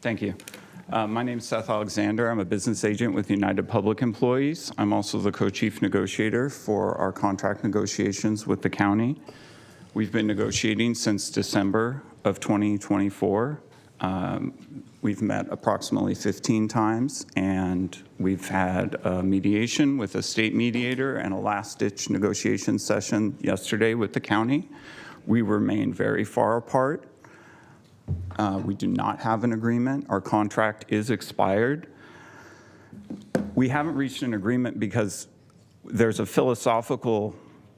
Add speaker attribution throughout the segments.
Speaker 1: Thank you. My name is Seth Alexander. I'm a business agent with United Public Employees. I'm also the co-chief negotiator for our contract negotiations with the county. We've been negotiating since December of 2024. We've met approximately 15 times, and we've had a mediation with a state mediator and a last-ditch negotiation session yesterday with the county. We remain very far apart. We do not have an agreement. Our contract is expired. We haven't reached an agreement because there's a philosophical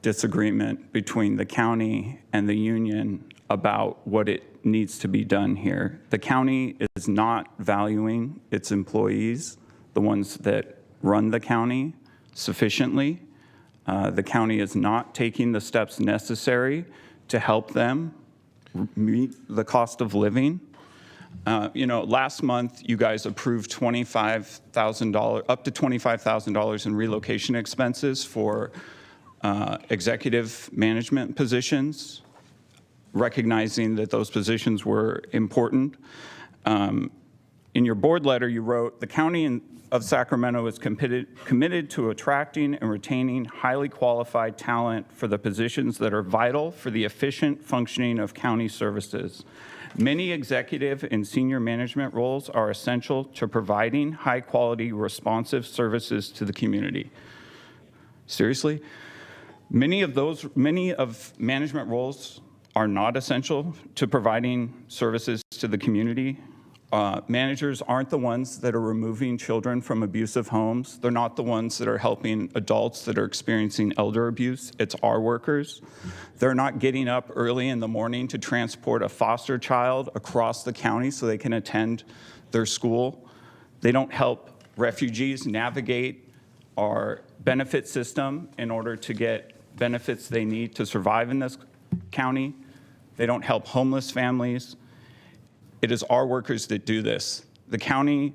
Speaker 1: disagreement between the county and the union about what it needs to be done here. The county is not valuing its employees, the ones that run the county, sufficiently. The county is not taking the steps necessary to help them meet the cost of living. Last month you guys approved $25,000, up to $25,000 in relocation expenses for executive management positions, recognizing that those positions were important. In your board letter, you wrote, the County of Sacramento is committed to attracting and retaining highly qualified talent for the positions that are vital for the efficient functioning of county services. Many executive and senior management roles are essential to providing high-quality, responsive services to the community. Seriously? Many of management roles are not essential to providing services to the community. Managers aren't the ones that are removing children from abusive homes. They're not the ones that are helping adults that are experiencing elder abuse. It's our workers. They're not getting up early in the morning to transport a foster child across the county so they can attend their school. They don't help refugees navigate our benefit system in order to get benefits they need to survive in this county. They don't help homeless families. It is our workers that do this. The county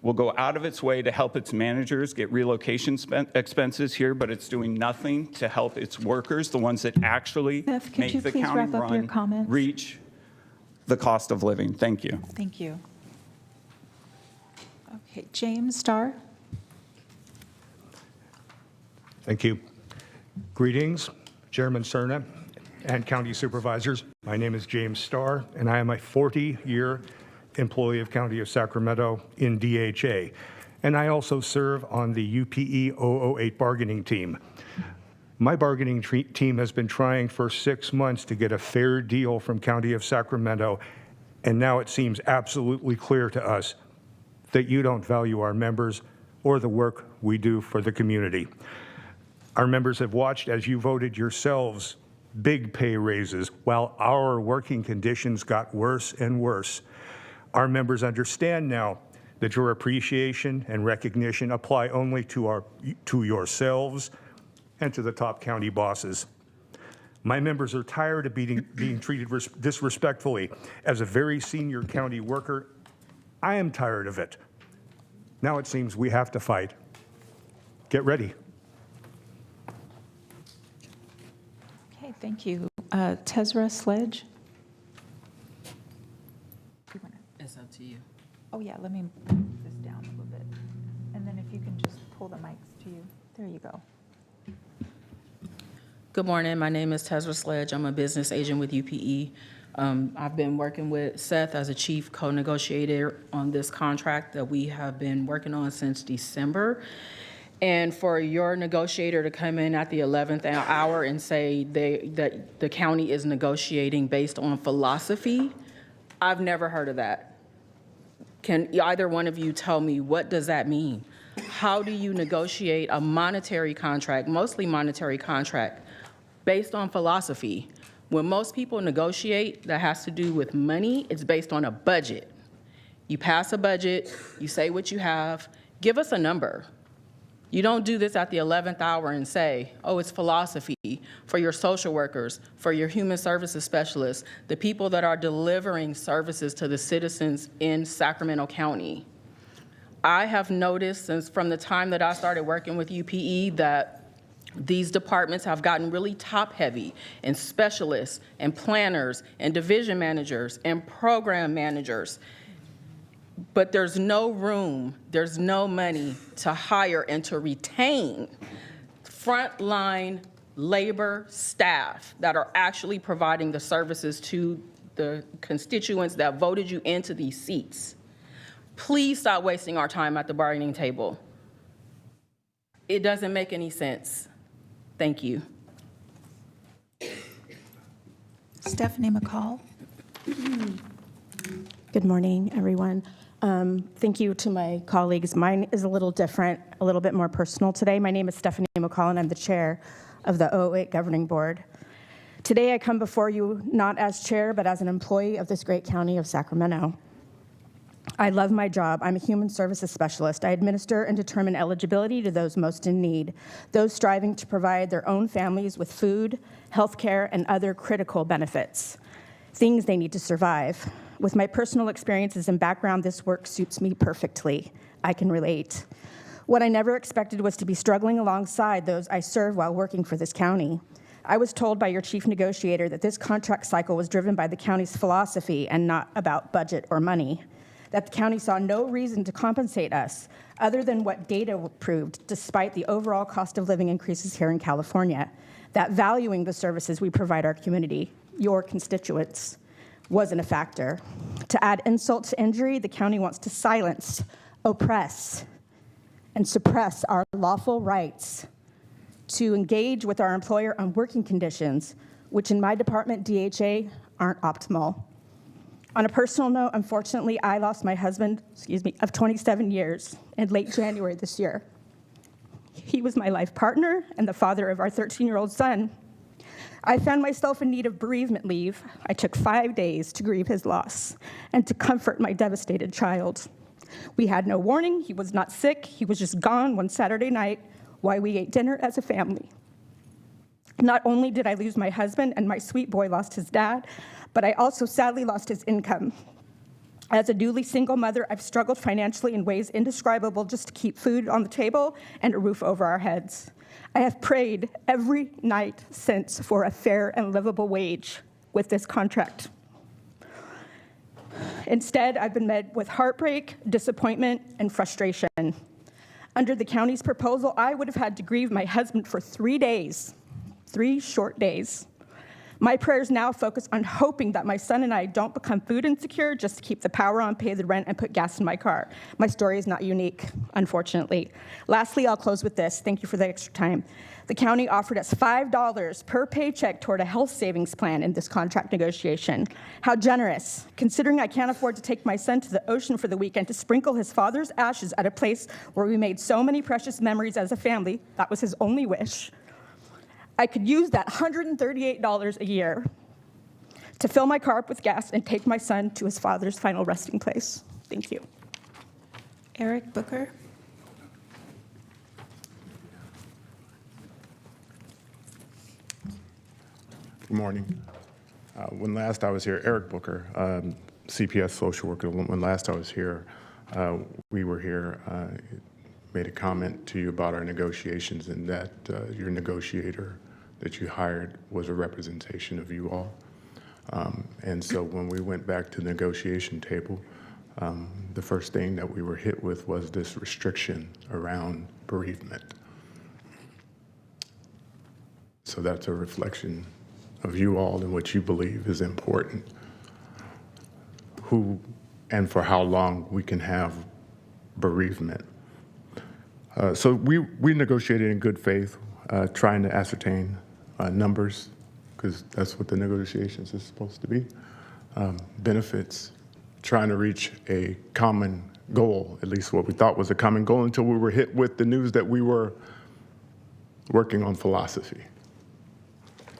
Speaker 1: will go out of its way to help its managers get relocation expenses here, but it's doing nothing to help its workers, the ones that actually make the county run, reach the cost of living. Thank you.
Speaker 2: Thank you. Okay, James Starr.
Speaker 3: Thank you. Greetings, Chairman Cerna and county supervisors. My name is James Starr, and I am a 40-year employee of County of Sacramento in DHA. And I also serve on the UPE 008 bargaining team. My bargaining team has been trying for 6 months to get a fair deal from County of Sacramento, and now it seems absolutely clear to us that you don't value our members or the work we do for the community. Our members have watched as you voted yourselves big pay raises while our working conditions got worse and worse. Our members understand now that your appreciation and recognition apply only to yourselves and to the top county bosses. My members are tired of being treated disrespectfully. As a very senior county worker, I am tired of it. Now it seems we have to fight. Get ready.
Speaker 2: Okay, thank you. Tezra Sledge.
Speaker 4: It's up to you.
Speaker 2: Oh yeah, let me move this down a little bit. And then if you can just pull the mics to you. There you go.
Speaker 4: Good morning. My name is Tezra Sledge. I'm a business agent with UPE. I've been working with Seth as a chief co-negotiator on this contract that we have been working on since December. And for your negotiator to come in at the 11th hour and say that the county is negotiating based on philosophy, I've never heard of that. Can either one of you tell me, what does that mean? How do you negotiate a monetary contract, mostly monetary contract, based on philosophy? When most people negotiate that has to do with money, it's based on a budget. You pass a budget, you say what you have, give us a number. You don't do this at the 11th hour and say, oh, it's philosophy for your social workers, for your human services specialists, the people that are delivering services to the citizens in Sacramento County. I have noticed since from the time that I started working with UPE that these departments have gotten really top-heavy in specialists and planners and division managers and program managers. But there's no room, there's no money to hire and to retain frontline labor staff that are actually providing the services to the constituents that voted you into these seats. Please stop wasting our time at the bargaining table. It doesn't make any sense. Thank you.
Speaker 2: Stephanie McCall.
Speaker 5: Good morning, everyone. Thank you to my colleagues. Mine is a little different, a little bit more personal today. My name is Stephanie McCall, and I'm the chair of the 008 Governing Board. Today, I come before you not as chair, but as an employee of this great county of Sacramento. I love my job. I'm a human services specialist. I administer and determine eligibility to those most in need, those striving to provide their own families with food, health care, and other critical benefits, things they need to survive. With my personal experiences and background, this work suits me perfectly. I can relate. What I never expected was to be struggling alongside those I serve while working for this county. I was told by your chief negotiator that this contract cycle was driven by the county's philosophy and not about budget or money, that the county saw no reason to compensate us other than what data proved, despite the overall cost of living increases here in California, that valuing the services we provide our community, your constituents, wasn't a factor. To add insult to injury, the county wants to silence, oppress, and suppress our lawful rights to engage with our employer on working conditions, which in my department, DHA, aren't optimal. On a personal note, unfortunately, I lost my husband, of 27 years in late January this year. He was my life partner and the father of our 13-year-old son. I found myself in need of bereavement leave. I took 5 days to grieve his loss and to comfort my devastated child. We had no warning. He was not sick. He was just gone one Saturday night while we ate dinner as a family. Not only did I lose my husband and my sweet boy lost his dad, but I also sadly lost his income. As a newly single mother, I've struggled financially in ways indescribable just to keep food on the table and a roof over our heads. I have prayed every night since for a fair and livable wage with this contract. Instead, I've been met with heartbreak, disappointment, and frustration. Under the county's proposal, I would have had to grieve my husband for 3 days, 3 short days. My prayers now focus on hoping that my son and I don't become food insecure just to keep the power on, pay the rent, and put gas in my car. My story is not unique, unfortunately. Lastly, I'll close with this. Thank you for the extra time. The county offered us $5 per paycheck toward a health savings plan in this contract negotiation. How generous, considering I can't afford to take my son to the ocean for the weekend to sprinkle his father's ashes at a place where we made so many precious memories as a family. That was his only wish. I could use that $138 a year to fill my car up with gas and take my son to his father's final resting place. Thank you.
Speaker 2: Eric Booker.
Speaker 6: Good morning. When last I was here, Eric Booker, CPS social worker, when last I was here, we were here, made a comment to you about our negotiations and that your negotiator that you hired was a representation of you all. And so when we went back to the negotiation table, the first thing that we were hit with was this restriction around bereavement. So that's a reflection of you all and what you believe is important. Who and for how long we can have bereavement. So we negotiated in good faith, trying to ascertain numbers, because that's what the negotiations is supposed to be. Benefits, trying to reach a common goal, at least what we thought was a common goal, until we were hit with the news that we were working on philosophy.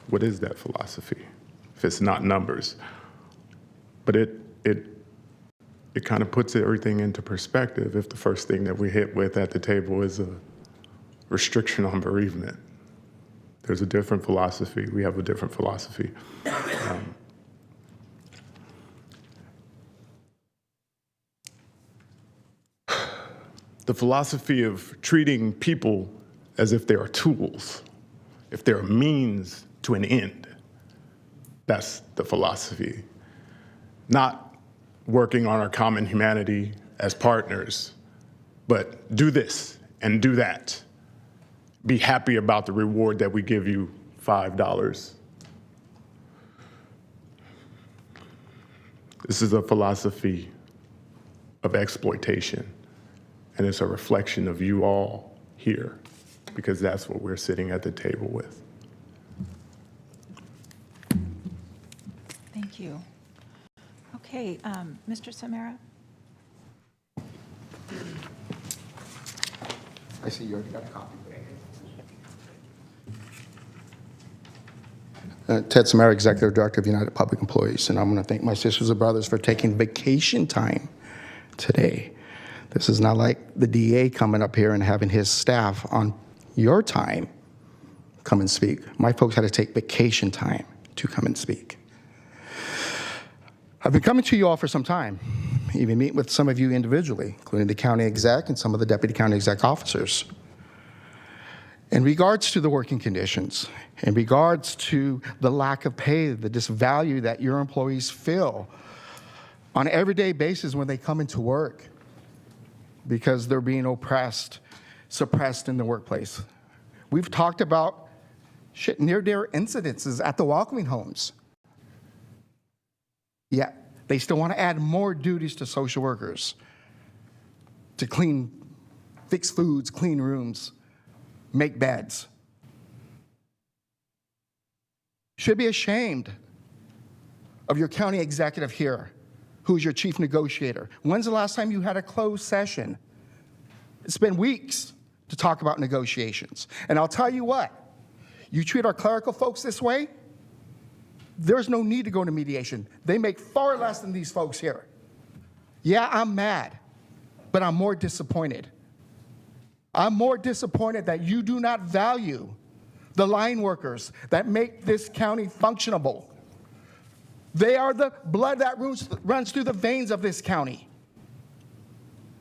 Speaker 6: What is that philosophy if it's not numbers? But it kind of puts everything into perspective if the first thing that we hit with at the table is a restriction on bereavement. There's a different philosophy. We have a different philosophy. the philosophy of treating people as if they are tools, if they're a means to an end. That's the philosophy. Not working on our common humanity as partners, but do this and do that. Be happy about the reward that we give you, $5. This is a philosophy of exploitation, and it's a reflection of you all here, because that's what we're sitting at the table with.
Speaker 2: Thank you. Okay, Mr. Samara?
Speaker 7: I see you already got a copy. Ted Samara, Executive Director of United Public Employees, and I'm going to thank my sisters and brothers for taking vacation time today. This is not like the DA coming up here and having his staff on your time come and speak. My folks had to take vacation time to come and speak. I've been coming to you all for some time, even meeting with some of you individually, including the county exec and some of the deputy county exec officers. In regards to the working conditions, in regards to the lack of pay, the disvalue that your employees feel on an everyday basis when they come into work because they're being oppressed, suppressed in the workplace. We've talked about near-dear incidences at the welcoming homes. Yet they still want to add more duties to social workers to clean, fix foods, clean rooms, make beds. Should be ashamed of your county executive here, who's your chief negotiator. When's the last time you had a closed session? It's been weeks to talk about negotiations. And I'll tell you what, you treat our clerical folks this way, there's no need to go to mediation. They make far less than these folks here. Yeah, I'm mad, but I'm more disappointed. I'm more disappointed that you do not value the line workers that make this county functionable. They are the blood that runs through the veins of this county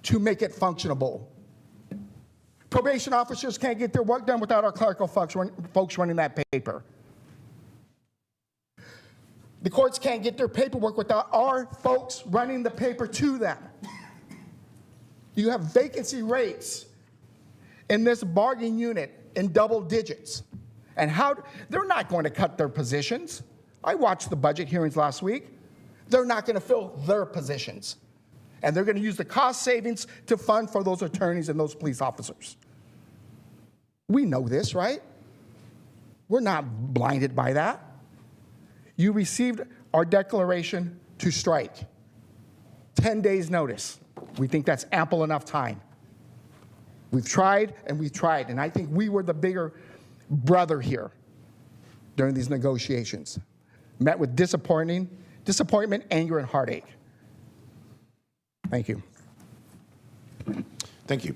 Speaker 7: to make it functionable. Probation officers can't get their work done without our clerical folks running that paper. The courts can't get their paperwork without our folks running the paper to them. You have vacancy rates in this bargaining unit in double digits. And they're not going to cut their positions. I watched the budget hearings last week. They're not going to fill their positions. And they're going to use the cost savings to fund for those attorneys and those police officers. We know this, right? We're not blinded by that. You received our declaration to strike. 10 days notice. We think that's ample enough time. We've tried and we've tried, and I think we were the bigger brother here during these negotiations. Met with disappointment, anger, and heartache. Thank you.
Speaker 8: Thank you.